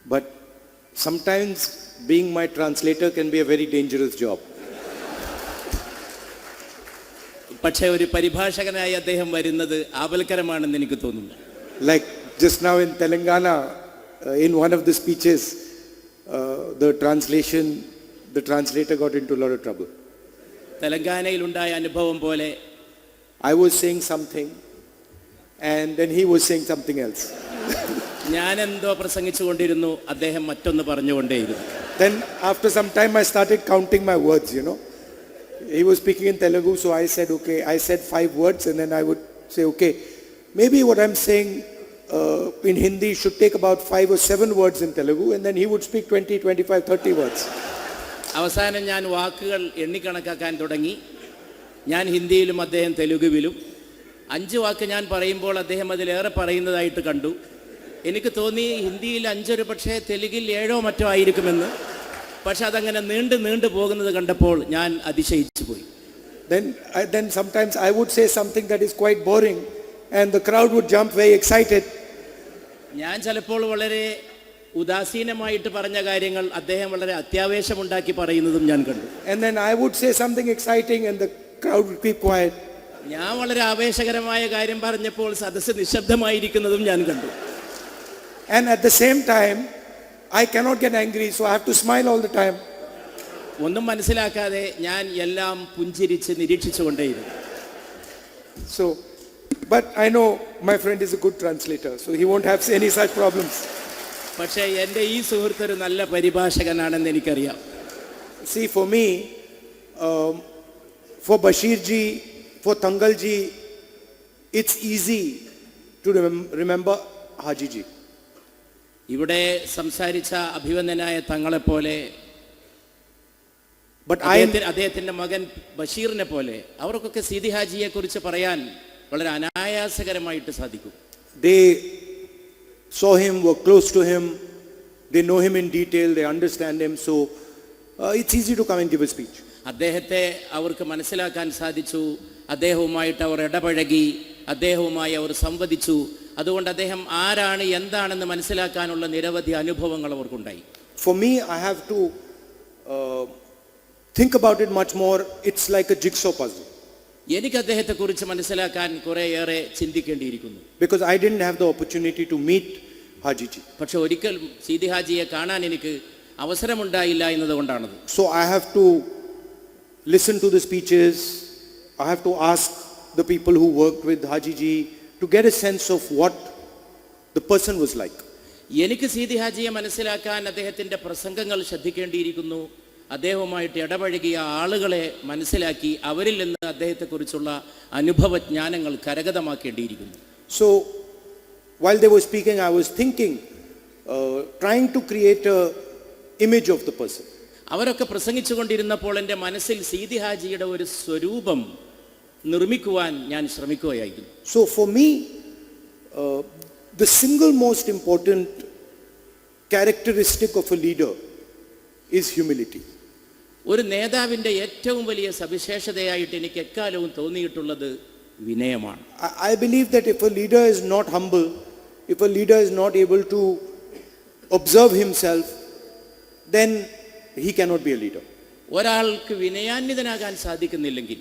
But sometimes being my translator can be a very dangerous job. പക്ഷേ ഒരു പരിഭാഷകനായി അദ്ദേഹം വരുന്നത് ആപൽക്കരമാണെന്ന് എനിക്ക് തോന്നുന്നു. Like just now in Telangana, in one of the speeches, the translator got into a lot of trouble. തെലങ്കാനയിൽ ഉണ്ടായ അനുഭവം പോലെ I was saying something and then he was saying something else. ഞാൻ എന്തോ പ്രസംഗിച്ചുകൊണ്ടിരുന്നു, അദ്ദേഹം മറ്റൊന്ന് പറഞ്ഞുകൊണ്ടേയിരുന്നു. Then after some time I started counting my words, you know. He was speaking in Telugu, so I said, okay, I said 5 words and then I would say, okay, maybe what I'm saying in Hindi should take about 5 or 7 words in Telugu, and then he would speak 20, 25, 30 words. അവസാനം ഞാൻ വാക്കുകൾ എണ്ണിക്കണക്കാക്കാൻ തുടങ്ങി. ഞാൻ ഹിന്ദിയിലും അദ്ദേഹം തെലുഗുവിലും. 5 വാക്ക് ഞാൻ പറയുമ്പോൾ അദ്ദേഹം അതിലേറെ പറയുന്നതായിട്ട് കണ്ടു. എനിക്ക് തോന്നി ഹിന്ദിയിൽ 5 ഒരു പക്ഷേ തെലുങ്കിൽ 7 മറ്റോ ആയിരിക്കുമെന്ന്. പക്ഷെ അതങ്ങനെ നീണ്ടു പോകുന്നത് കണ്ടപ്പോൾ ഞാൻ അതിശയിച്ചു പോയി. Then sometimes I would say something that is quite boring and the crowd would jump very excited. ഞാൻ ചിലപ്പോൾ വളരെ ഉദാസീനമായിട്ട് പറഞ്ഞ കാര്യങ്ങൾ അദ്ദേഹം വളരെ അത്യാവേശമുണ്ടാക്കി പറയുന്നതും ഞാൻ കണ്ടു. And then I would say something exciting and the crowd would keep quiet. ഞാൻ വളരെ ആവേശകരമായ കാര്യം പറഞ്ഞപ്പോൾ സദസ്സ് നിശബ്ദമായിരിക്കുന്നതും ഞാൻ കണ്ടു. And at the same time I cannot get angry, so I have to smile all the time. ഒന്നും മനസ്സിലാക്കാതെ ഞാൻ എല്ലാം പുഞ്ചിരിച്ച് നിരീക്ഷിച്ചുകൊണ്ടേയിരുന്നു. So, but I know my friend is a good translator, so he won't have any such problems. പക്ഷേ എൻ്റെ ഈ സുഹൃത്ത് ഒരു നല്ല പരിഭാഷകനാണെന്ന് എനിക്കറിയാം. See, for me, for Bashir ji, for Tangal ji, it's easy to remember Haji ji. ഇവിടെ സംസാരിച്ച അഭിവന്ദനായ തങ്ങളെപ്പോലെ, അദ്ദേഹത്തിന്റെ മകൻ ബഷീറിനെ പോലെ അവർക്കൊക്കെ സീതി ഹാജിയെ കുറിച്ച് പറയാൻ വളരെ അനായാസകരമായിട്ട് സാധിക്കും. They saw him, were close to him, they know him in detail, they understand him, so it's easy to come and give a speech. അദ്ദേഹത്തെ അവർക്ക് മനസ്സിലാക്കാൻ സാധിച്ചു, അദ്ദേഹവുമായിട്ട് അവർ ഇടപഴകി, അദ്ദേഹവുമായി അവർ സംവദിച്ചു. അതുകൊണ്ട് അദ്ദേഹം ആരാണ് എന്താണെന്ന് മനസ്സിലാക്കാനുള്ള നിരവധി അനുഭവങ്ങൾ അവർക്കുണ്ടായി. For me, I have to think about it much more. It's like a jigsaw puzzle. എനിക്ക് അദ്ദേഹത്തെ കുറിച്ച് മനസ്സിലാക്കാൻ കുറേയേറെ ചിന്തിക്കേണ്ടിയിരിക്കുന്നു. Because I didn't have the opportunity to meet Haji ji. പക്ഷെ ഒരിക്കൽ സീതി ഹാജിയെ കാണാൻ എനിക്ക് അവസരമുണ്ടായില്ല എന്നതുകൊണ്ടാണത്. So I have to listen to the speeches. I have to ask the people who worked with Haji ji to get a sense of what the person was like. എനിക്ക് സീതി ഹാജിയെ മനസ്സിലാക്കാൻ അദ്ദേഹത്തിന്റെ പ്രസംഗങ്ങൾ ശ്രദ്ധിക്കേണ്ടിയിരിക്കുന്നു. അദ്ദേഹവുമായിട്ട് ഇടപഴകിയ ആളുകളെ മനസ്സിലാക്കി അവരിൽ നിന്ന് അദ്ദേഹത്തെക്കുറിച്ചുള്ള അനുഭവജ്ഞാനങ്ങൾ കരഗതമാക്കേണ്ടിയിരിക്കുന്നു. So while they were speaking, I was thinking, trying to create a image of the person. അവരൊക്കെ പ്രസംഗിച്ചു കൊണ്ടിരുന്നപ്പോൾ എൻ്റെ മനസ്സിൽ സീതി ഹാജിയുടെ ഒരു സ്വരൂപം നിർമ്മിക്കുവാൻ ഞാൻ ശ്രമിക്കുകയായിരുന്നു. So for me, the single most important characteristic of a leader is humility. ഒരു നേതാവിൻ്റെ ഏറ്റവും വലിയ സവിശേഷതയായിട്ട് എനിക്ക് എക്കാലവും തോന്നിയിട്ടുള്ളത് വിനയമാണ്. I believe that if a leader is not humble, if a leader is not able to observe himself, then he cannot be a leader. ഒരാൾക്ക് വിനയാന്വിതനാകാൻ സാധിക്കുന്നില്ലെങ്കിൽ,